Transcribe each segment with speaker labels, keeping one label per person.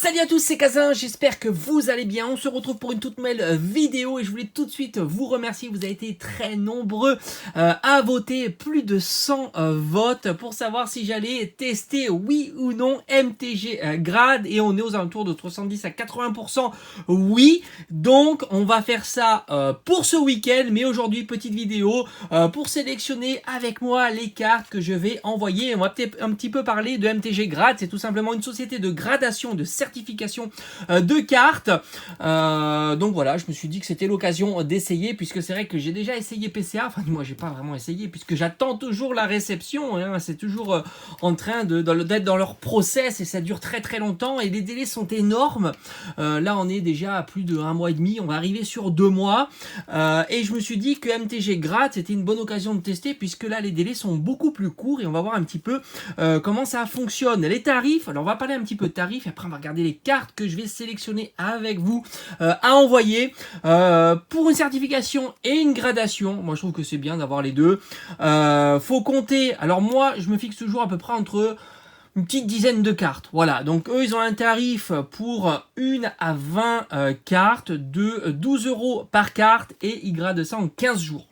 Speaker 1: Salut à tous, c'est Kazin, j'espère que vous allez bien. On se retrouve pour une toute nouvelle vidéo et je voulais tout de suite vous remercier. Vous avez été très nombreux à voter, plus de 100 votes pour savoir si j'allais tester oui ou non MTG Grad, et on est aux alentours de 70 à 80% oui. Donc on va faire ça pour ce week-end, mais aujourd'hui petite vidéo pour sélectionner avec moi les cartes que je vais envoyer. On va peut-être un petit peu parler de MTG Grad. C'est tout simplement une société de gradation, de certification de cartes. Donc voilà, je me suis dit que c'était l'occasion d'essayer, puisque c'est vrai que j'ai déjà essayé PCA. Enfin, moi, j'ai pas vraiment essayé, puisque j'attends toujours la réception. Hein. C'est toujours en train d'être dans leur process, et ça dure très très longtemps, et les délais sont énormes. Là, on est déjà à plus de 1 mois et demi. On va arriver sur 2 mois. Et je me suis dit que MTG Grad, c'était une bonne occasion de tester, puisque là, les délais sont beaucoup plus courts, et on va voir un petit peu comment ça fonctionne. Les tarifs, alors on va parler un petit peu de tarifs, et après on va regarder les cartes que je vais sélectionner avec vous à envoyer pour une certification et une gradation. Moi je trouve que c'est bien d'avoir les deux. Faut compter, alors moi je me fixe toujours à peu près entre une petite dizaine de cartes. Voilà, donc eux ils ont un tarif pour 1 à 20 cartes de 12 € par carte, et ils gradent ça en 15 jours.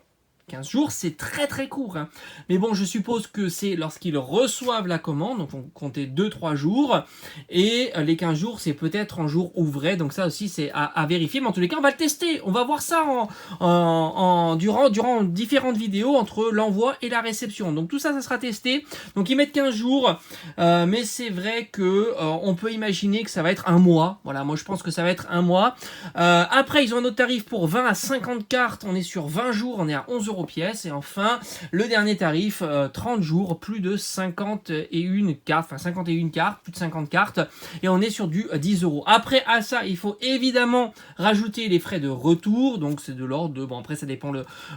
Speaker 1: 15 jours, c'est très très court. Hein. Mais bon, je suppose que c'est lorsqu'ils reçoivent la commande, donc on comptait 2-3 jours. Et les 15 jours, c'est peut-être en jour ouvré. Donc ça aussi, c'est à vérifier. Mais en tous les cas, on va le tester. On va voir ça durant différentes vidéos entre l'envoi et la réception. Donc tout ça, ça sera testé. Donc ils mettent 15 jours. Mais c'est vrai que on peut imaginer que ça va être un mois. Voilà, moi je pense que ça va être un mois. Après, ils ont un autre tarif pour 20 à 50 cartes. On est sur 20 jours. On est à 11 € pièce. Et enfin, le dernier tarif, 30 jours, plus de 51 cartes, enfin 51 cartes, plus de 50 cartes, et on est sur du 10 €. Après, à ça, il faut évidemment rajouter les frais de retour, donc c'est de l'ordre de, bon après ça dépend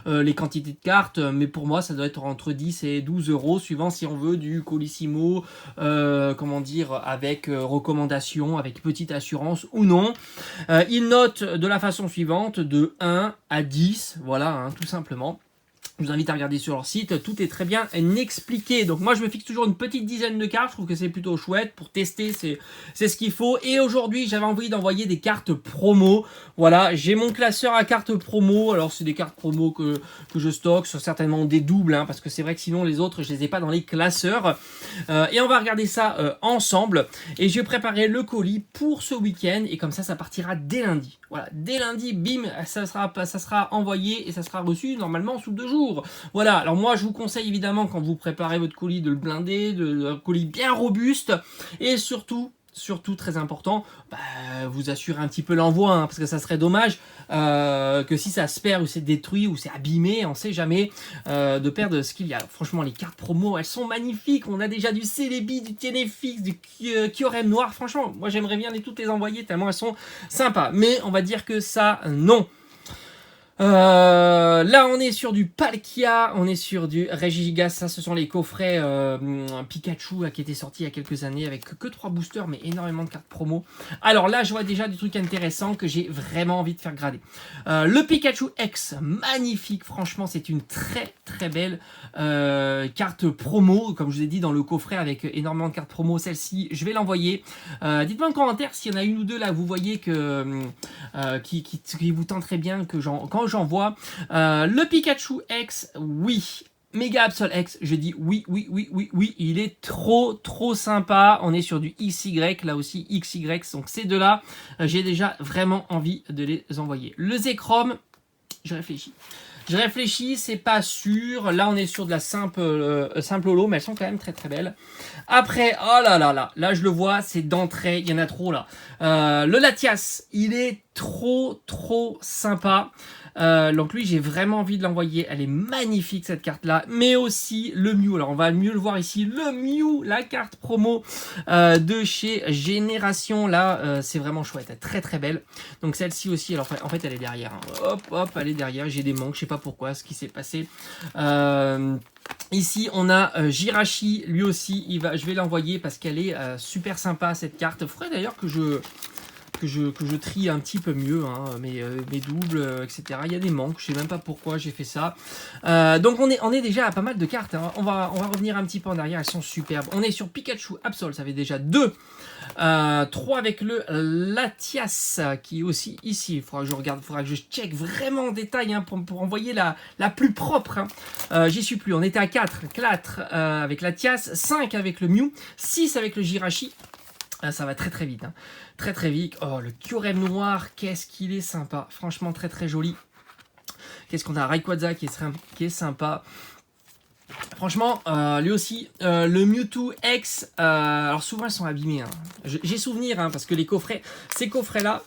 Speaker 1: les quantités de cartes, mais pour moi ça doit être entre 10 et 12 €, suivant si on veut du Colissimo, comment dire, avec recommandation, avec petite assurance ou non. Il note de la façon suivante, de 1 à 10, voilà, hein, tout simplement. Je vous invite à regarder sur leur site, tout est très bien expliqué. Donc moi je me fixe toujours une petite dizaine de cartes, je trouve que c'est plutôt chouette pour tester, c'est ce qu'il faut. Et aujourd'hui j'avais envie d'envoyer des cartes promo. Voilà, j'ai mon classeur à cartes promo. Alors c'est des cartes promo que je stocke, sont certainement des doubles, hein, parce que c'est vrai que sinon les autres je les ai pas dans les classeurs. Et on va regarder ça ensemble. Et je vais préparer le colis pour ce week-end, et comme ça partira dès lundi. Voilà, dès lundi, bim, ça sera envoyé et ça sera reçu normalement sous 2 jours. Voilà, alors moi je vous conseille évidemment, quand vous préparez votre colis, de le blinder, un colis bien robuste, et surtout très important, vous assurez un petit peu l'envoi, hein, parce que ça serait dommage que si ça se perd ou c'est détruit ou c'est abîmé, on sait jamais, de perdre ce qu'il y a. Franchement, les cartes promo, elles sont magnifiques. On a déjà du Celebi, du Ténéfix, du Kyurem noir. Franchement, moi j'aimerais bien toutes les envoyer tellement elles sont sympas. Mais on va dire que ça, non. Là on est sur du Palkia, on est sur du Regigigas. Ça ce sont les coffrets Pikachu qui étaient sortis il y a quelques années avec que 3 boosters, mais énormément de cartes promo. Alors là je vois déjà des trucs intéressants que j'ai vraiment envie de faire grader. Le Pikachu X, magnifique, franchement c'est une très très belle carte promo, comme je vous ai dit, dans le coffret avec énormément de cartes promo. Celle-ci je vais l'envoyer. Dites-moi en commentaire s'il y en a une ou deux là vous voyez que qui vous tenterait bien que quand j'envoie. Le Pikachu X, oui. Mega Absol X, je dis oui, il est trop sympa. On est sur du XY, là aussi XY, donc ces deux-là, j'ai déjà vraiment envie de les envoyer. Le Zekrom, je réfléchis, c'est pas sûr. Là, on est sur de la simple holo, mais elles sont quand même très belles. Après, oh là, je le vois, c'est d'entrée, il y en a trop là. Le Latias, il est trop sympa. Donc lui j'ai vraiment envie de l'envoyer, elle est magnifique cette carte là, mais aussi le Mew. Alors on va mieux le voir ici, le Mew, la carte promo de chez Génération, là c'est vraiment chouette, elle est très belle. Donc celle-ci aussi, alors en fait elle est derrière, hein. Hop, elle est derrière, j'ai des manques, je sais pas pourquoi, ce qui s'est passé. Ici on a Jirachi, lui aussi je vais l'envoyer parce qu'elle est super sympa cette carte. Faudrait d'ailleurs que que je trie un petit peu mieux, hein, mes doubles, etc. Il y a des manques, je sais même pas pourquoi j'ai fait ça. Donc on est déjà à pas mal de cartes, hein. On va revenir un petit peu en arrière, elles sont superbes. On est sur Pikachu Absol, ça fait déjà 2. 3 avec le Latias qui est aussi ici. Il faudra que je regarde, il faudra que je check vraiment en détail, hein, pour envoyer la plus propre, hein. J'y suis plus. On était à 4 avec Latias, 5 avec le Mew, 6 avec le Jirachi. Ça va très très vite, hein. Très très vite. Oh, le Kyurem noir, qu'est-ce qu'il est sympa. Franchement, très très joli. Qu'est-ce qu'on a? Rayquaza qui est sympa. Franchement, lui aussi, le Mewtwo X, alors souvent elles sont abîmées, hein. J'ai souvenir, hein, parce que ces coffrets-là,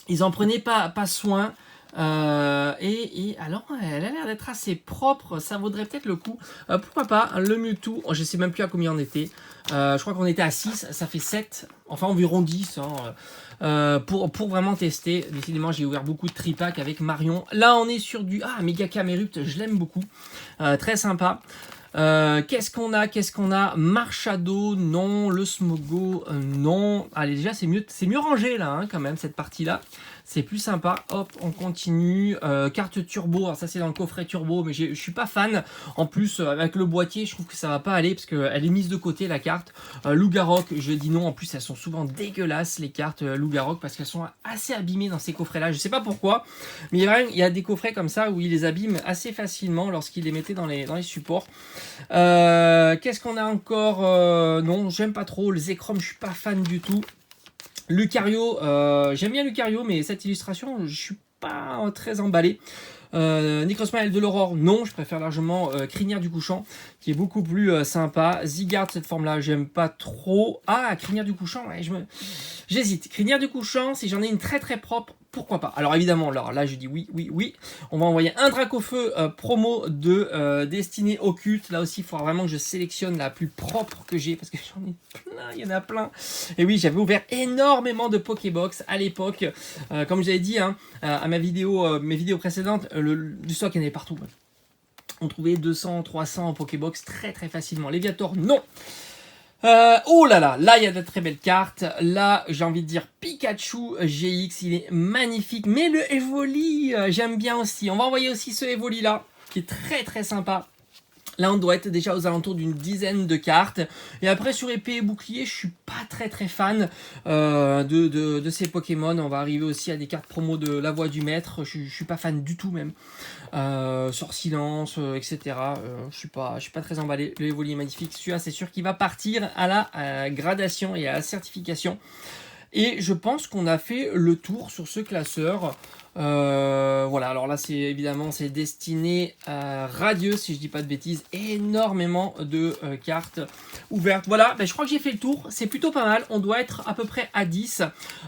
Speaker 1: ils en prenaient pas soin. Et alors, elle a l'air d'être assez propre, ça vaudrait peut-être le coup. Pourquoi pas, le Mewtwo, je sais même plus à combien on était. Je crois qu'on était à 6, ça fait 7, enfin environ 10, hein, pour vraiment tester. Décidément, j'ai ouvert beaucoup de tripacks avec Marion. Là, on est sur du Mega Camerupt, je l'aime beaucoup, très sympa. Qu'est-ce qu'on a? Marshado, non. Le Smogo, non. Allez, déjà, c'est mieux rangé, là, hein, quand même, cette partie-là. C'est plus sympa. Hop, on continue. Carte turbo. Alors, ça, c'est dans le coffret turbo, mais je suis pas fan. En plus, avec le boîtier, je trouve que ça va pas aller, parce qu'elle est mise de côté, la carte. Lougarok, je dis non. En plus, elles sont souvent dégueulasses, les cartes Lougarok, parce qu'elles sont assez abîmées dans ces coffrets-là. Je sais pas pourquoi, mais il y a des coffrets comme ça où ils les abîment assez facilement lorsqu'ils les mettaient dans les supports. Qu'est-ce qu'on a encore? Non, j'aime pas trop. Le Zekrom, je suis pas fan du tout. Lucario, j'aime bien Lucario, mais cette illustration, je suis pas très emballé. Necrozma de l'Aurore, non, je préfère largement Crinière du Couchant, qui est beaucoup plus sympa. Zygarde, cette forme-là, j'aime pas trop. Crinière du Couchant, ouais, j'hésite. Crinière du Couchant, si j'en ai une très très propre, pourquoi pas? Alors évidemment, là je dis oui. On va envoyer un Dracofeu promo de Destinée Occulte. Là aussi, il faudra vraiment que je sélectionne la plus propre que j'ai, parce que j'en ai plein, il y en a plein. Et oui, j'avais ouvert énormément de Pokébox à l'époque. Comme j'avais dit, hein, à mes vidéos précédentes, du stock, il y en avait partout. On trouvait 200, 300 en Pokébox très très facilement. Léviator, non. Oh là là, il y a de très belles cartes. Là, j'ai envie de dire Pikachu GX, il est magnifique. Mais le Evoli, j'aime bien aussi. On va envoyer aussi ce Evoli là, qui est très très sympa. Là, on doit être déjà aux alentours d'une dizaine de cartes. Et après, sur épée et bouclier, je suis pas très très fan de ces Pokémon. On va arriver aussi à des cartes promo de la voix du maître. Je suis pas fan du tout même. Sort silence, etc. Je suis pas très emballé. Le Evoli est magnifique. Celui-là, c'est sûr qu'il va partir à la gradation et à la certification. Et je pense qu'on a fait le tour sur ce classeur. Voilà, alors là c'est destiné à Radieux, si je dis pas de bêtises. Énormément de cartes ouvertes. Voilà, je crois que j'ai fait le tour. C'est plutôt pas mal. On doit être à peu près à 10.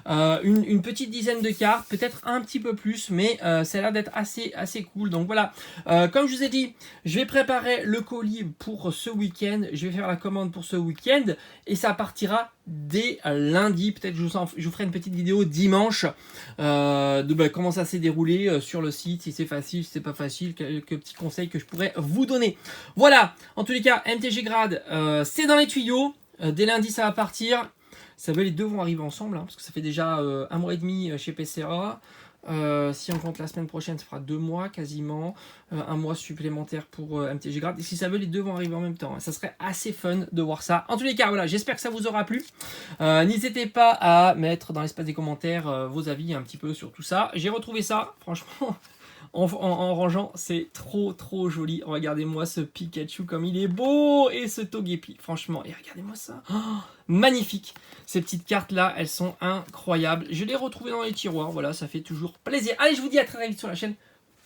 Speaker 1: Une petite dizaine de cartes, peut-être un petit peu plus, mais ça a l'air d'être assez cool. Donc voilà, comme je vous ai dit, je vais préparer le colis pour ce week-end. Je vais faire la commande pour ce week-end et ça partira dès lundi. Peut-être je vous ferai une petite vidéo dimanche de comment ça s'est déroulé sur le site, si c'est facile, si c'est pas facile, quelques petits conseils que je pourrais vous donner. Voilà, en tous les cas, MTG Grad, c'est dans les tuyaux. Dès lundi, ça va partir. Ça veut, les deux vont arriver ensemble, hein, parce que ça fait déjà un mois et demi chez PCA. Si on compte la semaine prochaine, ça fera 2 mois quasiment, un mois supplémentaire pour MTG Grad. Et si ça veut, les deux vont arriver en même temps, hein. Ça serait assez fun de voir ça. En tous les cas, voilà, j'espère que ça vous aura plu. N'hésitez pas à mettre dans l'espace des commentaires vos avis un petit peu sur tout ça. J'ai retrouvé ça, franchement. En rangeant, c'est trop joli. Regardez-moi ce Pikachu comme il est beau. Et ce Togepi, franchement. Et regardez-moi ça. Magnifique. Ces petites cartes là, elles sont incroyables. Je les ai retrouvées dans les tiroirs. Voilà, ça fait toujours plaisir. Allez, je vous dis à très vite sur la chaîne.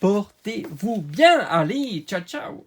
Speaker 1: Portez-vous bien. Allez, ciao ciao.